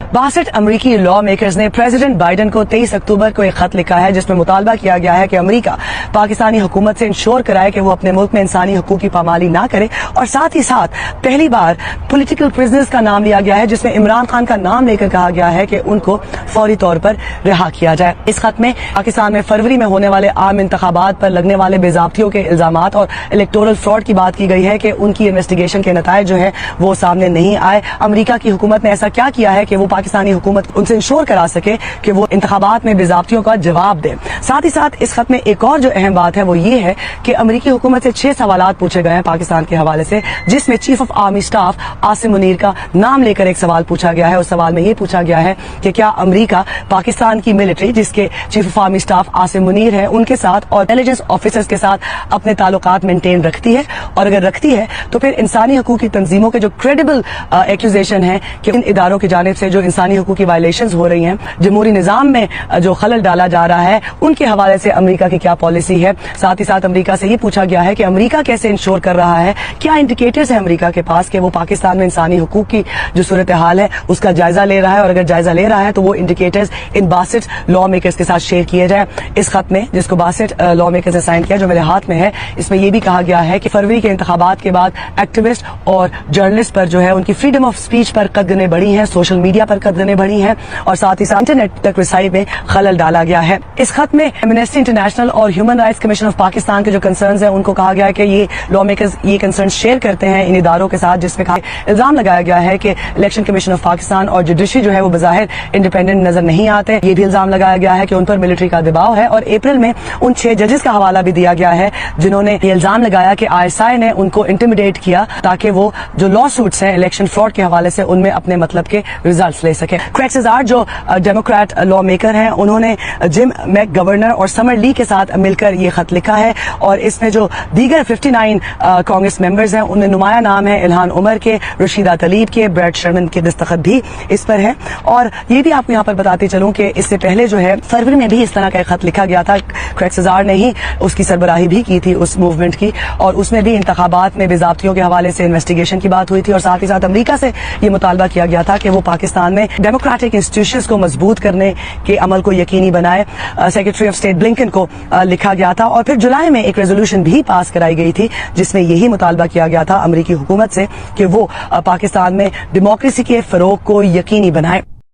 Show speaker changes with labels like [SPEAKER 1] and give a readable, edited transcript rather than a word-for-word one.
[SPEAKER 1] 62 अमरीकी law makers ने president Biden को 23 अक्टूबर को एक खत लिखा है जिसमें मुतालबा किया गया है कि अमेरिका पाकिस्तानी हुकूमत से इंश्योर कराए कि वो अपने मुल्क में इंसानी हकूक की पामाली ना करे, और साथ ही साथ पहली बार पॉलिटिकल प्रिजनर्स का नाम लिया गया है जिसमें इमरान खान का नाम लेकर कहा गया है कि उनको फौरी तौर पर रिहा किया जाए। इस खत में पाकिस्तान में फरवरी में होने वाले आम इंतखाबात पर लगने वाले बेजाब्तियों के इल्जामात और इलेक्टोरल फ्रॉड की बात की गई है कि उनकी इन्वेस्टिगेशन के नतायज जो है वो सामने नहीं आए। अमेरिका की हुकूमत ने ऐसा क्या किया है कि वो पाकिस्तानी हुकूमत उनसे इंश्योर करा सके कि वो इंतखाबात में बेजाब्तियों का जवाब दे। साथ ही साथ इस खत में एक और जो अहम बात है वो ये है कि अमेरिकी हुकूमत से 6 सवालात पूछे गए हैं पाकिस्तान के हवाले से, जिसमें chief of army staff Asim Munir का नाम लेकर एक सवाल पूछा गया है। उस सवाल में ये पूछा गया है कि क्या अमेरिका पाकिस्तान की मिलिट्री, जिसके chief of army staff Asim Munir है, उनके साथ और इंटेलिजेंस ऑफिसर्स के साथ अपने ताल्लुकात मेंटेन रखती है, और अगर रखती है तो फिर इंसानी हकूक की तंजीमों के जो क्रेडिबल एक्यूजेशन है कि इन इदारों की जानिब से जो इंसानी हकूक की वायलेशंस हो रही हैं, जमहूरी निजाम में जो खलल डाला जा रहा है, उनके हवाले से अमेरिका की क्या पॉलिसी है। साथ ही साथ अमेरिका से ये पूछा गया है कि अमेरिका कैसे इंश्योर कर रहा है, क्या इंडिकेटर्स है अमेरिका के पास कि वो पाकिस्तान में इंसानी हकूक की जो सूरत हाल है उसका जायजा ले रहा है, और अगर जायजा ले रहा है तो वो इंडिकेटर्स इन 62 लॉ मेकर्स के साथ शेयर किए जाए। इस खत में जिसको 62 लॉ मेकर्स ने साइन किया, जो मेरे हाथ में है, इसमें यह भी कहा गया है कि फरवरी के इंतखाबात के बाद एक्टिविस्ट और जर्नलिस्ट पर जो है उनकी फ्रीडम ऑफ स्पीच पर कदगनें बढ़ी हैं, सोशल मीडिया पर कदगनें बढ़ी हैं, और साथ ही साथ इंटरनेट तक रसाई में खलल डाला गया है। इस खत में एमनेस्टी इंटरनेशनल और human rights commission of Pakistan के जो कंसर्न्स हैं उनको कहा गया है कि ये लॉ मेकर्स ये कंसर्न शेयर करते हैं इन इदारों के साथ, जिसमें इल्जाम लगाया गया है कि इलेक्शन कमीशन ऑफ पाकिस्तान और जुडिशरी जो है वो बज़ाहिर इंडिपेंडेंट नजर नहीं आते। ये भी इल्जाम लगाया गया है कि उन पर मिलिट्री का दबाव है, और अप्रैल में उन 6 जजेस का हवाला भी दिया गया है जिन्होंने ये इल्जाम लगाया कि ISI ने उनको इंटिमिडेट किया ताकि वो जो लॉ सूट्स हैं इलेक्शन फ्रॉड के हवाले से उनमें अपने मतलब के रिजल्ट्स ले सके। क्रेग सेजार जो डेमोक्रेट लॉ मेकर हैं, उन्होंने जिम मैकगवर्नर और समर ली के साथ मिलकर ये खत लिखा है, और इसमें जो दीगर 59 कांग्रेस मेंबर्स हैं उनमें नुमाया नाम है इल्हान उमर के, रशीदा तलीब के, ब्रैड शर्मन के दस्तखत भी इस पर है। और ये भी आपको यहाँ पर बताते चलूं कि इससे पहले जो है फरवरी में भी इस तरह का एक खत लिखा गया था, क्रेग सेजार ने ही उसकी सरबराही भी की थी उस मूवमेंट की, और उसमें भी इंतखाबात में बेजाब्तियों के हवाले से इन्वेस्टिगेशन की बात हुई थी, और साथ ही साथ अमेरिका से ये मुतालबा किया गया था कि वो पाकिस्तान में डेमोक्रेटिक इंस्टीट्यूशंस को मजबूत करने के अमल को यकीनी बनाए। सेक्रेटरी ऑफ स्टेट ब्लिंकन को लिखा गया था, और फिर जुलाई में एक रेजोल्यूशन भी पास कराई गई थी जिसमें यही मुतालबा किया गया था अमेरिकी हुकूमत से कि वो पाकिस्तान में डेमोक्रेसी के फरोग को यकीनी बनाए।